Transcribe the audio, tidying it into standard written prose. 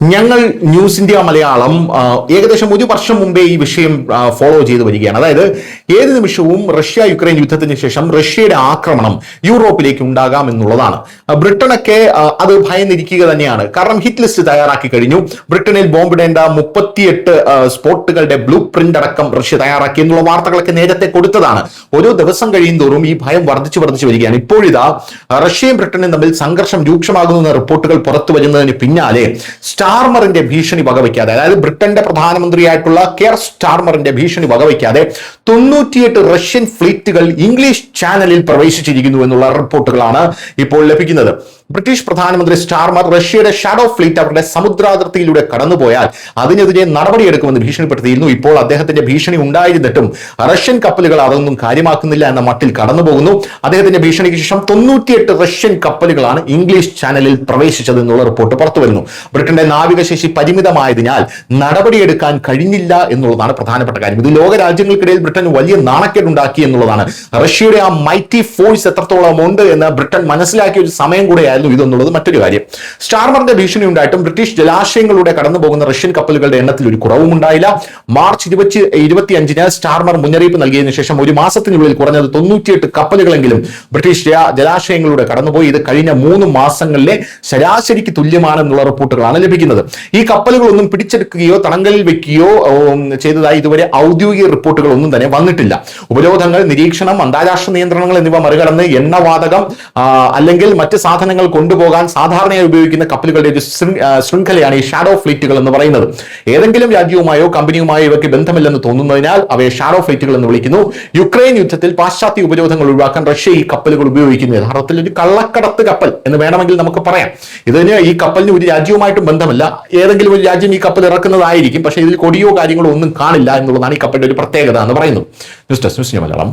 ഞങ്ങൾ news India Malayalam ഏകദേശം ഒരു വർഷം മുമ്പേ ഈ വിഷയം ഫോളോ ചെയ്തു വരികയാണ്. അതായത് ഏത് നിമിഷവും റഷ്യ യുക്രൈൻ യുദ്ധത്തിന് ശേഷം റഷ്യയുടെ ആക്രമണം യൂറോപ്പിലേക്ക് ഉണ്ടാകാം എന്നുള്ളതാണ്. ബ്രിട്ടനൊക്കെ അത് ഭയന്നിരിക്കുക തന്നെയാണ്. കാരണം ഹിറ്റ് ലിസ്റ്റ് തയ്യാറാക്കി കഴിഞ്ഞു. ബ്രിട്ടനിൽ ബോംബിടേണ്ട 38 സ്പോട്ടുകളുടെ ബ്ലൂ പ്രിന്റ് അടക്കം റഷ്യ തയ്യാറാക്കി എന്നുള്ള വാർത്തകളൊക്കെ നേരത്തെ കൊടുത്തതാണ്. ഓരോ ദിവസം കഴിയുന്തോറും ഈ ഭയം വർദ്ധിച്ചു വരികയാണ്. ഇപ്പോഴിതാ റഷ്യയും ബ്രിട്ടനും തമ്മിൽ സംഘർഷം രൂക്ഷമാകുന്ന റിപ്പോർട്ടുകൾ പുറത്തു വരുന്നതിന് പിന്നാലെ സ്റ്റാർമറിന്റെ ഭീഷണി വകവയ്ക്കാതെ, അതായത് ബ്രിട്ടന്റെ പ്രധാനമന്ത്രിയായിട്ടുള്ള കെയർ സ്റ്റാർമറിന്റെ ഭീഷണി വകവയ്ക്കാതെ 98 റഷ്യൻ ഫ്ലീറ്റുകൾ ഇംഗ്ലീഷ് ചാനലിൽ പ്രവേശിച്ചിരിക്കുന്നു എന്നുള്ള റിപ്പോർട്ടുകളാണ് ഇപ്പോൾ ലഭിക്കുന്നത്. ബ്രിട്ടീഷ് പ്രധാനമന്ത്രി സ്റ്റാർമർ റഷ്യയുടെ ഷാഡോ ഫ്ലീറ്റ് അവരുടെ സമുദ്രാതിർത്തിയിലൂടെ കടന്നുപോയാൽ അതിനെതിരെ നടപടിയെടുക്കുമെന്ന് ഭീഷണിപ്പെടുത്തിയിരുന്നു. ഇപ്പോൾ അദ്ദേഹത്തിന്റെ ഭീഷണി ഉണ്ടായിരുന്നിട്ടും റഷ്യൻ കപ്പലുകൾ അതൊന്നും കാര്യമാക്കുന്നില്ല എന്ന മട്ടിൽ കടന്നുപോകുന്നു. അദ്ദേഹത്തിന്റെ ഭീഷണിക്ക് ശേഷം 98 റഷ്യൻ കപ്പലുകളാണ് ഇംഗ്ലീഷ് ചാനലിൽ പ്രവേശിച്ചത് എന്നുള്ള റിപ്പോർട്ട് പുറത്തു വരുന്നു. ബ്രിട്ടന്റെ നാവികശേഷി പരിമിതമായതിനാൽ നടപടിയെടുക്കാൻ കഴിഞ്ഞില്ല എന്നുള്ളതാണ് പ്രധാനപ്പെട്ട കാര്യം. ഇത് ലോക രാജ്യങ്ങൾക്കിടയിൽ ബ്രിട്ടൻ വലിയ നാണക്കേടുണ്ടാക്കി എന്നുള്ളതാണ്. റഷ്യയുടെ ആ മൈറ്റി ഫോഴ്സ് എത്രത്തോളം ഉണ്ട് എന്ന് ബ്രിട്ടൻ മനസ്സിലാക്കിയ ഒരു സമയം കൂടെയായിരുന്നു ഇതെന്നുള്ളത് മറ്റൊരു കാര്യം. സ്റ്റാർമറിന്റെ ഭീഷണി ഉണ്ടായിട്ടും ബ്രിട്ടീഷ് ജലാശയങ്ങളിലൂടെ കടന്നു പോകുന്ന റഷ്യൻ കപ്പലുകളുടെ എണ്ണത്തിൽ ഒരു കുറവും ഉണ്ടായില്ല. മാർച്ച് 25-ന് സ്റ്റാർമർ മുന്നറിയിപ്പ് നൽകിയതിനു ശേഷം ഒരു മാസത്തിനുള്ളിൽ കുറഞ്ഞത് 98 കപ്പലുകളെങ്കിലും ബ്രിട്ടീഷ് ജലാശയങ്ങളിലൂടെ കടന്നുപോയി. ഇത് കഴിഞ്ഞ 3 മാസങ്ങളിലെ ശരാശരിക്ക് തുല്യമാണെന്നുള്ള റിപ്പോർട്ടുകളാണ് ലഭിക്കുന്നത്. ഈ കപ്പലുകളൊന്നും പിടിച്ചെടുക്കുകയോ തടങ്കലിൽ വെക്കുകയോ ചെയ്തതായി ഇതുവരെ ഔദ്യോഗിക റിപ്പോർട്ടുകൾ ഒന്നും തന്നെ വന്നിട്ടില്ല. ഉപരോധങ്ങൾ, നിരീക്ഷണം, അന്താരാഷ്ട്ര നിയന്ത്രണങ്ങൾ എന്നിവ മറികടന്ന് എണ്ണവാതകം അല്ലെങ്കിൽ മറ്റ് സാധനങ്ങൾ കൊണ്ടുപോകാൻ സാധാരണയായി ഉപയോഗിക്കുന്ന കപ്പലുകളുടെ ഒരു ശൃംഖലയാണ് ഈ ഷാഡോ ഫ്ലീറ്റുകൾ എന്ന് പറയുന്നത്. ഏതെങ്കിലും രാജ്യവുമായോ കമ്പനിയുമായോ ഇവയ്ക്ക് ബന്ധമില്ലെന്ന് തോന്നുന്നതിനാൽ അവയെ ഷാഡോ ഫ്ലീറ്റുകൾ എന്ന് വിളിക്കുന്നു. യുക്രൈൻ യുദ്ധത്തിൽ പാശ്ചാത്യ ഉപരോധങ്ങൾ ഒഴിവാക്കാൻ റഷ്യ ഈ കപ്പലുകൾ ഉപയോഗിക്കുന്നു. യഥാർത്ഥത്തിൽ ഒരു കള്ളക്കടത്ത് കപ്പൽ എന്ന് വേണമെങ്കിൽ നമുക്ക് പറയാം. ഈ കപ്പലിന് ഒരു രാജ്യവുമായിട്ടും ബന്ധമില്ല. ഏതെങ്കിലും ഒരു രാജ്യം ഈ കപ്പൽ ഇറക്കുന്നതായിരിക്കും, പക്ഷേ ഇതിൽ കൊടിയോ കാര്യങ്ങളോ ഒന്നും കാണില്ല എന്നുള്ളതാണ് ഈ കപ്പലിന്റെ ഒരു പ്രത്യേകത എന്ന് പറയുന്നത്. News desk news India Malayalam.